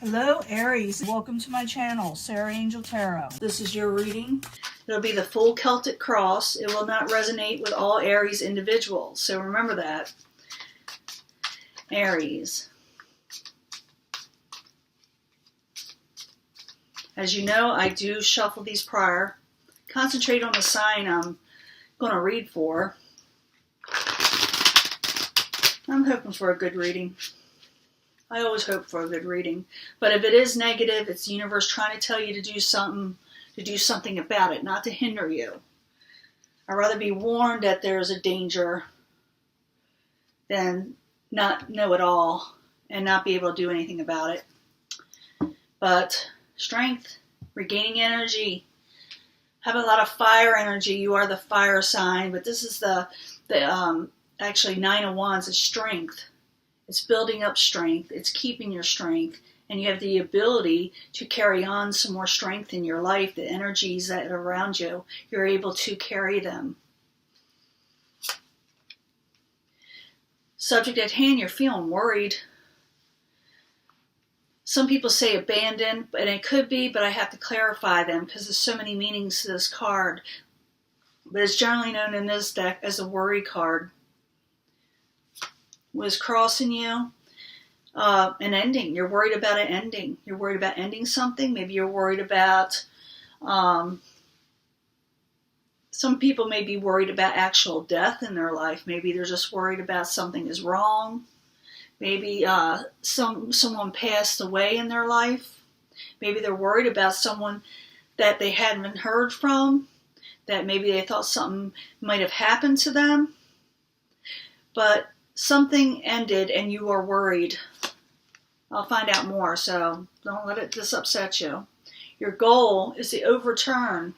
Hello Aries, welcome to my channel, Sarah Angel Tarot. This is your reading. It'll be the full Celtic cross. It will not resonate with all Aries individuals, so remember that. Aries. As you know, I do shuffle these prior. Concentrate on the sign I'm going to read for. I'm hoping for a good reading. I always hope for a good reading. But if it is negative, it's the universe trying to tell you to do something about it, not to hinder you. I'd rather be warned that there's a danger than not know it all and not be able to do anything about it. But strength, regaining energy, have a lot of fire energy. You are the fire sign, but this is the actually 9 of Wands is strength. It's building up strength. It's keeping your strength. And you have the ability to carry on some more strength in your life. The energies that are around you, you're able to carry them. Subject at hand, you're feeling worried. Some people say abandoned, and it could be, but I have to clarify them because there's so many meanings to this card. But it's generally known in this deck as a worry card. Was crossing you, an ending. You're worried about an ending. You're worried about ending something. Maybe you're worried about, some people may be worried about actual death in their life. Maybe they're just worried about something is wrong. Maybe someone passed away in their life. Maybe they're worried about someone that they hadn't heard from, that maybe they thought something might have happened to them. But something ended and you are worried. I'll find out more, so don't let this upset you. Your goal is to overturn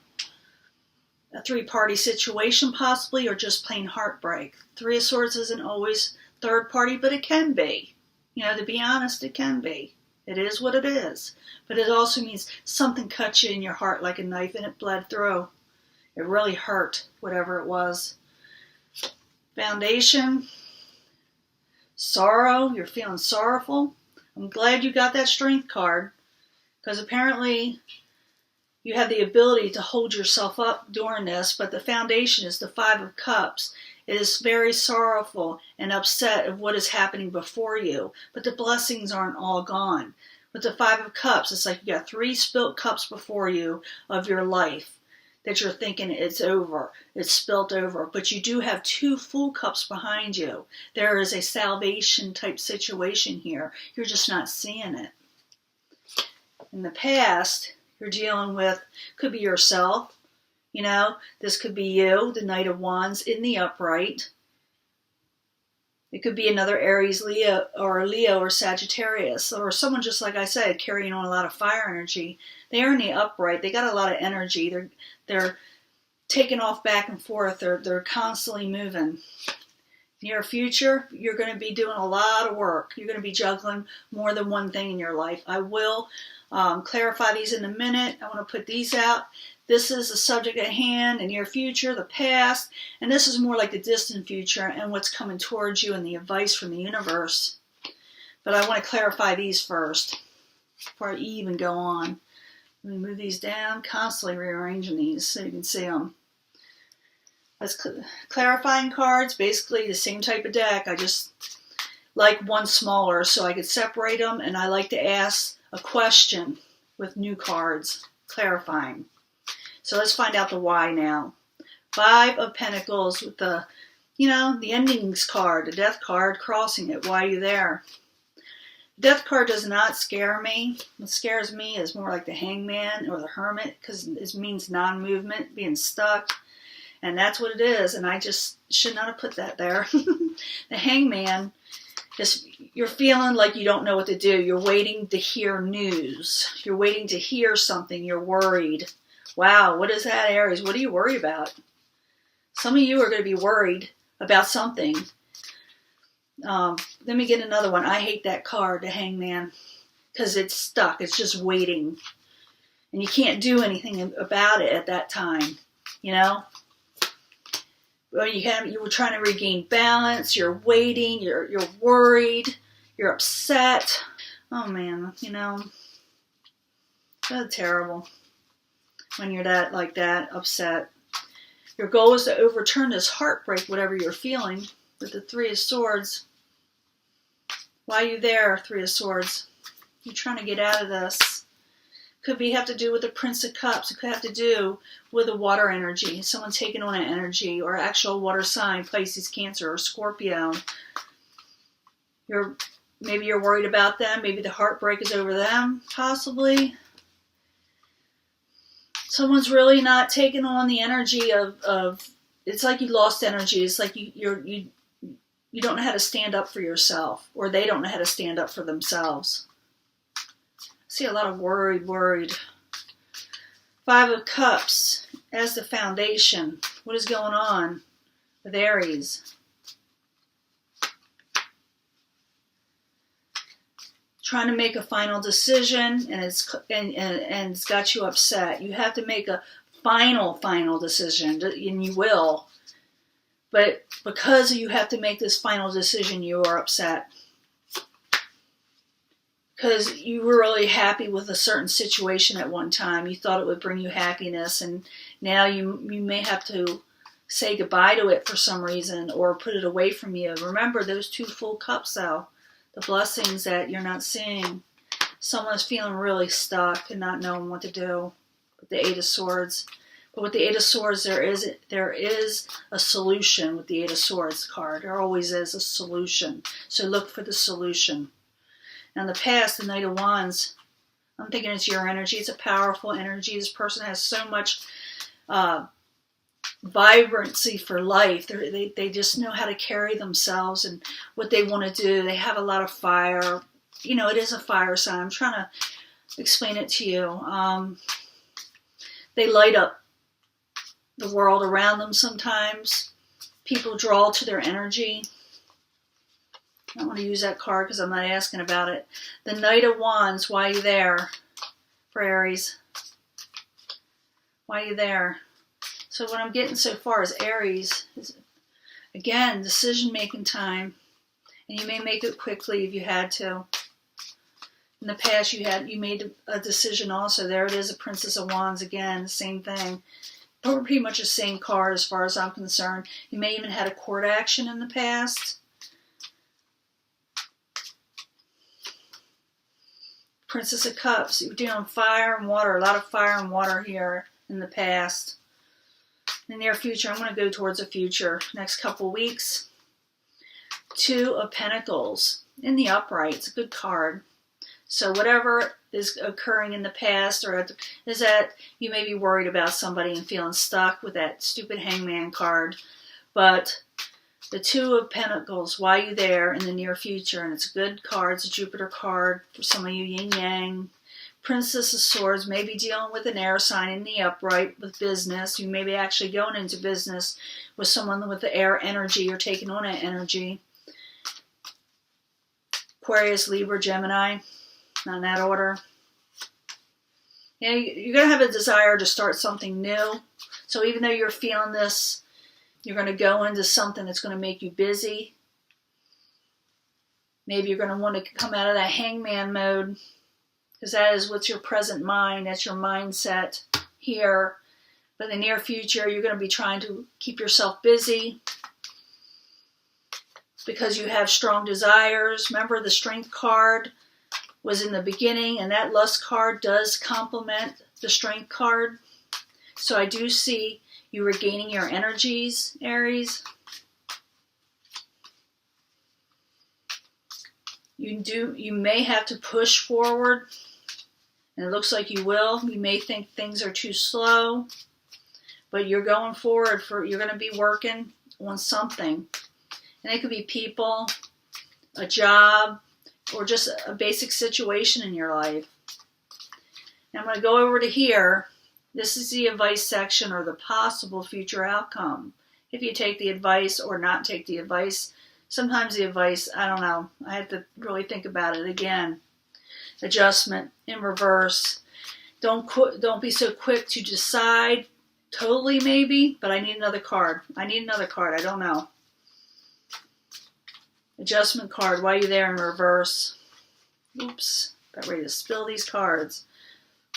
a three-party situation possibly, or just plain heartbreak. Three of Swords isn't always third party, but it can be. You know, to be honest, it can be. It is what it is. But it also means something cut you in your heart like a knife and it bled through. It really hurt, whatever it was. Foundation. Sorrow, you're feeling sorrowful. I'm glad you got that strength card, because apparently you have the ability to hold yourself up during this, but the foundation is the 5 of Cups. It is very sorrowful and upset of what is happening before you, but the blessings aren't all gone. With the 5 of Cups, it's like you got 3 spilt cups before you of your life that you're thinking it's over, it's spilt over, but you do have 2 full cups behind you. There is a salvation type situation here. You're just not seeing it. In the past, you're dealing with, could be yourself, you know, this could be you, the Knight of Wands in the upright. It could be another Aries, Leo or Sagittarius, or someone just like I said, carrying on a lot of fire energy. They are in the upright. They got a lot of energy. They're taking off back and forth. They're constantly moving. Near future, you're going to be doing a lot of work. You're going to be juggling more than one thing in your life. I will clarify these in a minute. I want to put these out. This is the subject at hand, the near future, the past, and this is more like the distant future and what's coming towards you and the advice from the universe. But I want to clarify these first before I even go on. Let me move these down, constantly rearranging these so you can see them. That's clarifying cards, basically the same type of deck. I just like one smaller so I could separate them, and I like to ask a question with new cards, clarifying. So let's find out the why now. 5 of Pentacles with the, you know, the endings card, the death card, crossing it. Why are you there? The death card does not scare me. What scares me is more like the Hangman or the Hermit, because it means non-movement, being stuck. And that's what it is, and I just should not have put that there. The Hangman is, you're feeling like you don't know what to do. You're waiting to hear news. You're waiting to hear something. You're worried. Wow, what is that, Aries? What are you worried about? Some of you are going to be worried about something. Let me get another one. I hate that card, the Hangman, because it's stuck. It's just waiting. And you can't do anything about it at that time, you know? Well, you were trying to regain balance. You're waiting. You're worried. You're upset. Oh man, you know, that's terrible when you're like that, upset. Your goal is to overturn this heartbreak, whatever you're feeling, with the Three of Swords. Why are you there, Three of Swords? You're trying to get out of this. Could have to do with the Prince of Cups. It could have to do with a water energy. Someone taking on an energy, or actual water sign, Pisces, Cancer, or Scorpio. Maybe you're worried about them. Maybe the heartbreak is over them, possibly. Someone's really not taking on the energy of it's like you lost energy. It's like you don't know how to stand up for yourself, or they don't know how to stand up for themselves. I see a lot of worried. Five of Cups as the foundation. What is going on with Aries? Trying to make a final decision, and it's got you upset. You have to make a final decision, and you will. But because you have to make this final decision, you are upset. Because you were really happy with a certain situation at one time. You thought it would bring you happiness, and now you may have to say goodbye to it for some reason, or put it away from you. Remember those two full cups, though. The blessings that you're not seeing. Someone's feeling really stuck and not knowing what to do with the Eight of Swords. But with the Eight of Swords, there is a solution with the Eight of Swords card. There always is a solution. So look for the solution. Now in the past, the Knight of Wands, I'm thinking it's your energy. It's a powerful energy. This person has so much vibrancy for life. They just know how to carry themselves and what they want to do. They have a lot of fire. You know, it is a fire sign. I'm trying to explain it to you. They light up the world around them sometimes. People draw to their energy. I don't want to use that card because I'm not asking about it. The Knight of Wands, why are you there for Aries? Why are you there? So what I'm getting so far is Aries is, again, decision-making time. And you may make it quickly if you had to. In the past, you made a decision also. There it is, a Princess of Wands again, same thing. Pretty much the same card as far as I'm concerned. You may even had a court action in the past. Princess of Cups, you were dealing fire and water. A lot of fire and water here in the past. In the near future, I'm going to go towards the future. Next couple weeks. Two of Pentacles in the upright. It's a good card. So whatever is occurring in the past, or is that you may be worried about somebody and feeling stuck with that stupid Hangman card. But the Two of Pentacles, why are you there in the near future? And it's a good card. It's a Jupiter card for some of you, yin yang. Princess of Swords, may be dealing with an air sign in the upright with business. You may be actually going into business with someone with the air energy or taking on that energy. Aquarius, Libra, Gemini, not in that order. Yeah, you're going to have a desire to start something new. So even though you're feeling this, you're going to go into something that's going to make you busy. Maybe you're going to want to come out of that hangman mode, because that is what's your present mind. That's your mindset here. But in the near future, you're going to be trying to keep yourself busy because you have strong desires. Remember, the Strength card was in the beginning, and that Lust card does complement the Strength card. So I do see you regaining your energies, Aries. You may have to push forward. And it looks like you will. You may think things are too slow, but you're going forward. You're going to be working on something. And it could be people, a job, or just a basic situation in your life. And I'm going to go over to here. This is the advice section, or the possible future outcome. If you take the advice or not take the advice. Sometimes the advice, I don't know. I have to really think about it again. Adjustment in reverse. Don't be so quick to decide totally, maybe, but I need another card. I don't know. Adjustment card. Why are you there in reverse? Oops. About ready to spill these cards.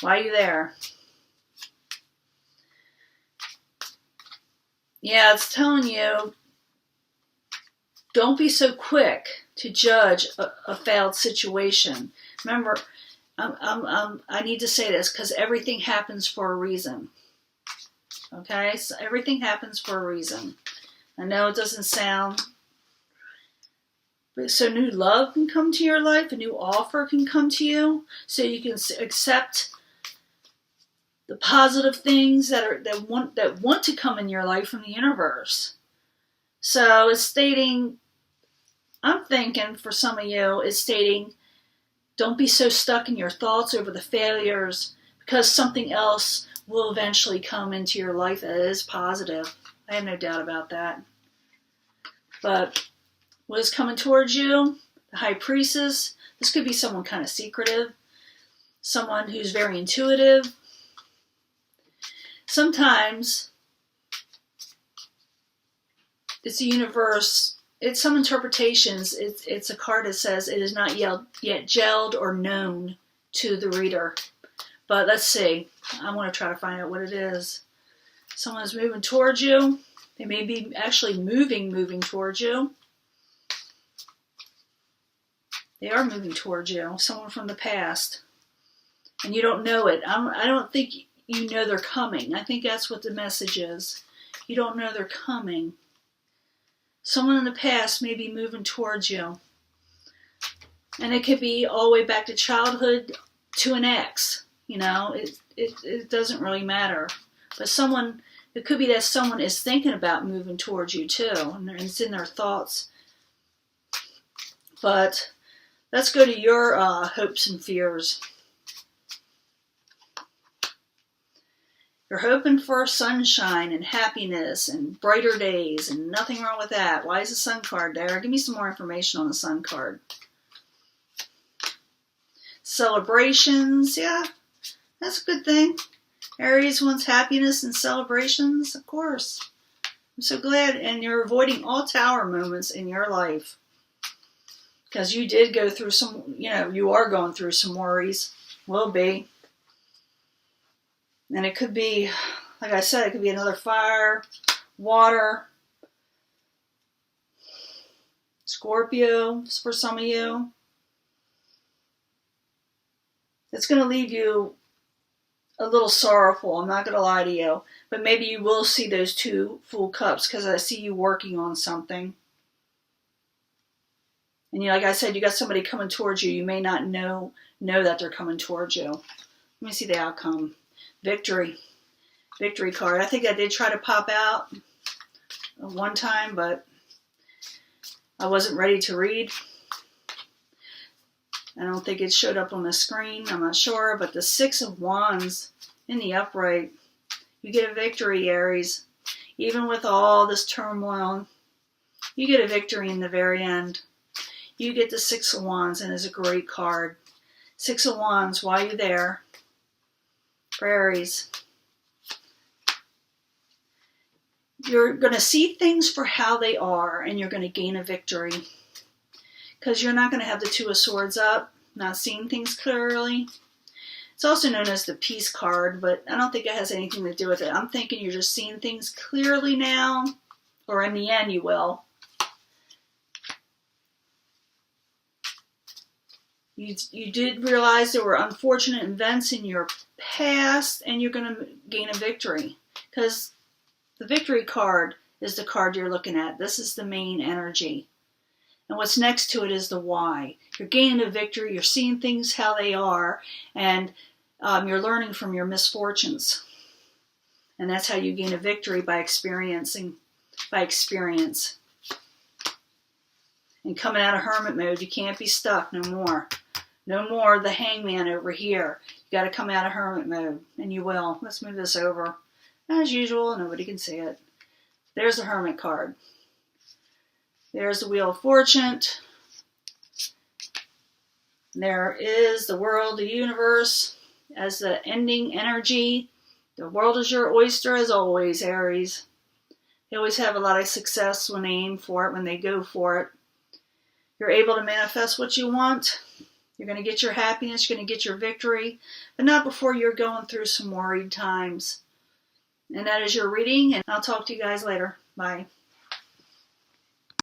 Why are you there? Yeah, it's telling you, don't be so quick to judge a failed situation. Remember, I need to say this because everything happens for a reason. Okay? So everything happens for a reason. I know it doesn't sound... So new love can come to your life. A new offer can come to you. So you can accept the positive things that want to come in your life from the universe. So it's stating, I'm thinking for some of you, it's stating, don't be so stuck in your thoughts over the failures, because something else will eventually come into your life that is positive. I have no doubt about that. But what is coming towards you? The High Priestess. This could be someone kind of secretive, someone who's very intuitive. Sometimes it's the universe. It's some interpretations. It's a card that says it is not yet gelled or known to the reader. But let's see. I want to try to find out what it is. Someone's moving towards you. They may be actually moving towards you. They are moving towards you. Someone from the past. And you don't know it. I don't think you know they're coming. I think that's what the message is. You don't know they're coming. Someone in the past may be moving towards you. And it could be all the way back to childhood to an ex. You know, it doesn't really matter. But it could be that someone is thinking about moving towards you too. And it's in their thoughts. But let's go to your hopes and fears. You're hoping for sunshine and happiness and brighter days, and nothing wrong with that. Why is the Sun card there? Give me some more information on the Sun card. Celebrations, yeah, that's a good thing. Aries wants happiness and celebrations, of course. I'm so glad. And you're avoiding all tower moments in your life. Because you did go through you are going through some worries. Will be. And it could be, like I said, it could be another fire, water, Scorpio for some of you. It's going to leave you a little sorrowful, I'm not going to lie to you. But maybe you will see those two full cups because I see you working on something. And like I said, you got somebody coming towards you. You may not know that they're coming towards you. Let me see the outcome. Victory card. I think I did try to pop out one time, but I wasn't ready to read. I don't think it showed up on the screen. I'm not sure, but the 6 of Wands in the upright. You get a victory, Aries. Even with all this turmoil, you get a victory in the very end. You get the 6 of Wands, and it's a great card. 6 of Wands, why are you there? For Aries. You're going to see things for how they are, and you're going to gain a victory. Because you're not going to have the 2 of Swords up, not seeing things clearly. It's also known as the Peace card, but I don't think it has anything to do with it. I'm thinking you're just seeing things clearly now, or in the end you will. You did realize there were unfortunate events in your past, and you're going to gain a victory. Because the victory card is the card you're looking at. This is the main energy. And what's next to it is the why. You're gaining a victory, you're seeing things how they are, and you're learning from your misfortunes. And that's how you gain a victory, by experience. And coming out of hermit mode, you can't be stuck no more. No more the hangman over here. You got to come out of hermit mode, and you will. Let's move this over. As usual, nobody can see it. There's the hermit card. There's the Wheel of Fortune. There is the world, the universe, as the ending energy. The world is your oyster as always, Aries. They always have a lot of success when they aim for it, when they go for it. You're able to manifest what you want. You're going to get your happiness, you're going to get your victory, but not before you're going through some worried times. And that is your reading, and I'll talk to you guys later. Bye.